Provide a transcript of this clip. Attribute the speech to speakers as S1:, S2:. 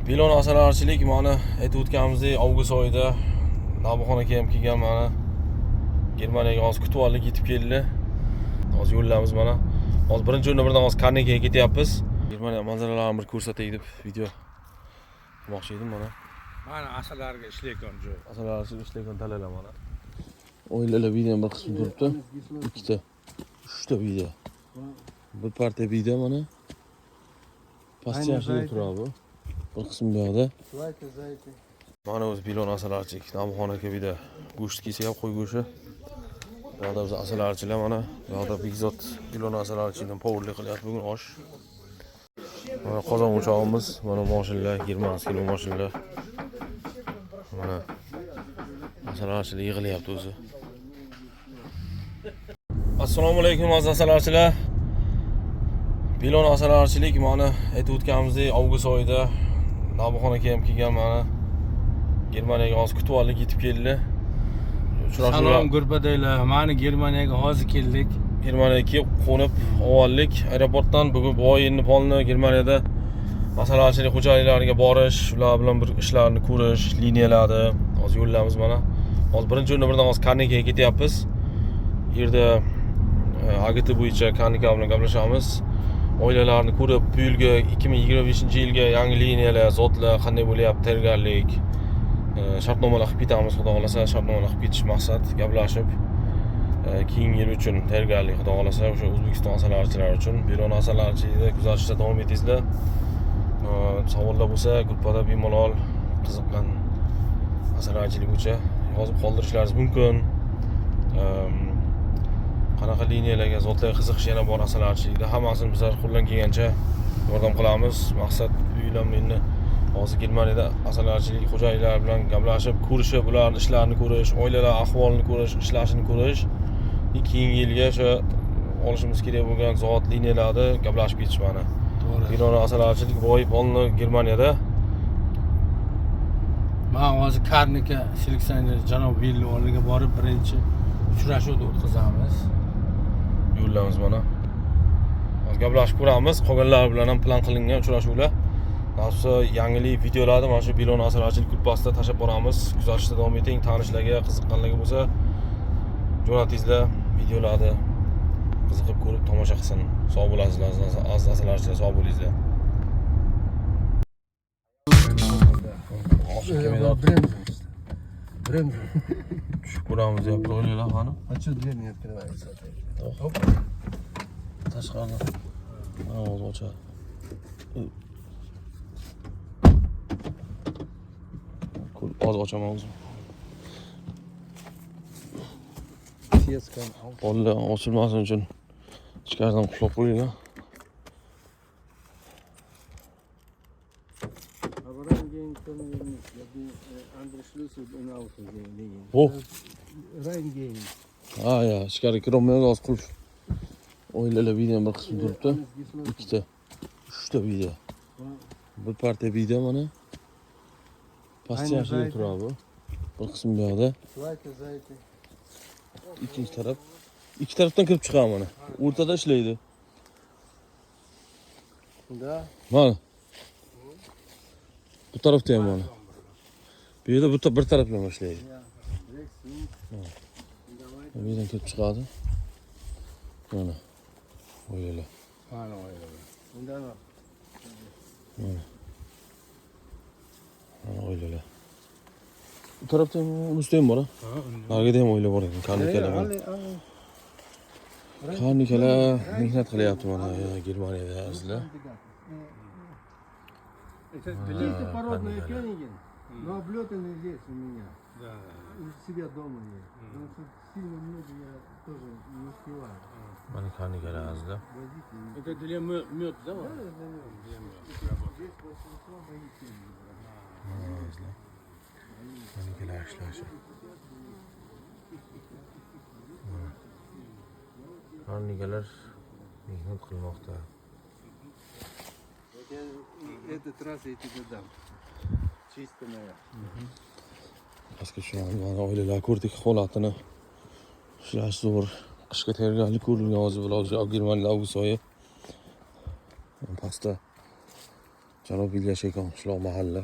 S1: Bilon asalarichilik mana aytib o'tganimizdek avgust oyida Navbahon aka ham kelgan mana Germaniyaga hozir kutib oldik, yetib keldi. Hozir yo'llarimiz mana. Hozir birinchi o'rinda birdan hozir Karnekaga ketyapmiz. Germaniya manzaralarini bir ko'rsatay deb video qilmoqchi edim mana.
S2: Mana asalariga ishlayotgan joy.
S1: Asalariga ishlayotgan dalalar mana. O'yinlar video bir qismi turibdi. Ikkita, uchta video. Bir partiya video mana. Pastga turadi. Bir qism bu yoqda. Mana o'zi Bilon asalarichilik. Navbahon aka video go'sht kelsa qo'y go'shti. Bu yoqda biz asalarichilar mana. Bu yoqda Bekzod Bilon asalarichilikdan powerlik qilyapti bugun osh. Mana qozon o'chog'imiz, mana mashinalar 20 kilo mashinalar. Mana asalarichilar yig'ilyapti o'zi. Assalomu alaykum aziz asalarichilar. Bilon asalarichilik mana aytib o'tganimizdek avgust oyida Navbahon aka ham kelgan mana Germaniyaga hozir kutib oldik, yetib keldi.
S2: Salom gurbadaylar. Mana Germaniyaga hozir keldik.
S1: Germaniyaga kelib qo'nib oldik. Aeroportdan bugun bu o'yinni polni Germaniyada asalarichilik xo'jaliklariga borish, ular bilan bir ishlarni ko'rish, liniyalarni, hozir yo'llarimiz mana. Hozir birinchi o'rinda birdan hozir Karnekaga ketyapmiz. Bu yerda AGT bo'yicha Karneka bilan gaplashamiz. Oilalarni ko'rib, bu yilga 2025-yilga yangi liniyalar, zotlar qanday bo'lyapti, tayyorgarlik, shartnomalar qilib ketamiz, xudo xolasa, shartnomalar qilib ketish maqsad, gaplashib, keyingi yil uchun tayyorgarlik, xudo xolasa, o'sha O'zbekiston asalarichilari uchun, Bilon asalarichilikda kuzatishda davom etingizlar. Savollar bo'lsa, gruppada bemalol qiziqqan asalarichilik bo'yicha yozib qoldirishlaringiz mumkin. Qanaqa liniyalarga, zotlarga qiziqish yana bor asalarichilikda hammasini bizlar qo'ldan kelgancha yordam qilamiz. Maqsad uylanmayni hozir Germaniyada asalarichilik xo'jaliklari bilan gaplashib, ko'rishib, ularning ishlarini ko'rish, oilalar ahvolini ko'rish, ishlashini ko'rish, keyingi yilga o'sha olishimiz kerak bo'lgan zot liniyalarni gaplashib ketish mana.
S2: To'g'ri.
S1: Bilon asalarichilik boy polni Germaniyada.
S2: Men hozir Karneka seleksioner janob Villi o'rniga borib birinchi uchrashuvni o'tkazamiz.
S1: Yo'llarimiz mana. Hozir gaplashib ko'ramiz. Qolganlar bilan ham plan qilingan uchrashuvlar. Nasibsa yangilik videolarni mana shu Bilon asalarichilik gruppasida tashlab boramiz. Kuzatishda davom eting. Tanishlarga, qiziqqanlarga bo'lsa jo'natingizlar videolarni. Qiziqib ko'rib tomosha qilsin. Sog' bo'lasizlar, aziz asalarichilar, sog' bo'lingizlar.
S3: Бремзу.
S1: Tushib ko'ramiz deyapti o'ylaylar qani.
S3: А что дверь не открывается? Оп.
S1: Tashqarida. Mana o'zi ochadi. Hozir ochaman o'zim.
S3: Сетка.
S1: Pollar ochilmasin uchun ichkaridan qulflab qo'yilgan. Bu?
S3: Reingehen.
S1: Ha ya, ichkari kirolmayman, hozir qulf. Oilalar video bir qismi turibdi. Ikkita, uchta video. Bir partiya video mana. Pastga turadi bu. Bir qismi bu yoqda. Ikkinchi taraf. Ikki tarafdan kirib chiqadi mana. O'rtada ishlaydi.
S3: Да.
S1: Mana. Bu tarafda ham mana. Bu yerda bir tarafdan ishlaydi. Bu yerdan kirib chiqadi. Mana. Oilalar.
S2: Mana oilalar.
S1: Mana. Mana oilalar. Bu tarafda ustda ham bor. Narigida ham oila bor ekan. Karnekalar. Karnekalar mehnat qilyapti mana Germaniyada azizlar.
S3: Чисто породные Кёниги, но облетаны здесь у меня.
S2: Да.
S3: У себя дома есть. Потому что сильно много я тоже не успеваю.
S1: Mana karnekalar azizlar.
S3: Возить
S2: Это для мед, да?
S3: Да, здесь большинство мои семьи.
S1: Azizlar. Karnekalar ishlashi. Karnekalar mehnat qilmoqda.
S3: Этот раз я тебе дам. Чисто моя.
S1: Pastga tushamiz. Mana oilalar ko'rdik holatini. Ishlash zo'r. Qishga tayyorgarlik ko'rilgan hozir Germaniyada avgust oyi. Pastda Janubiy Yashaykan qishloq mahalla.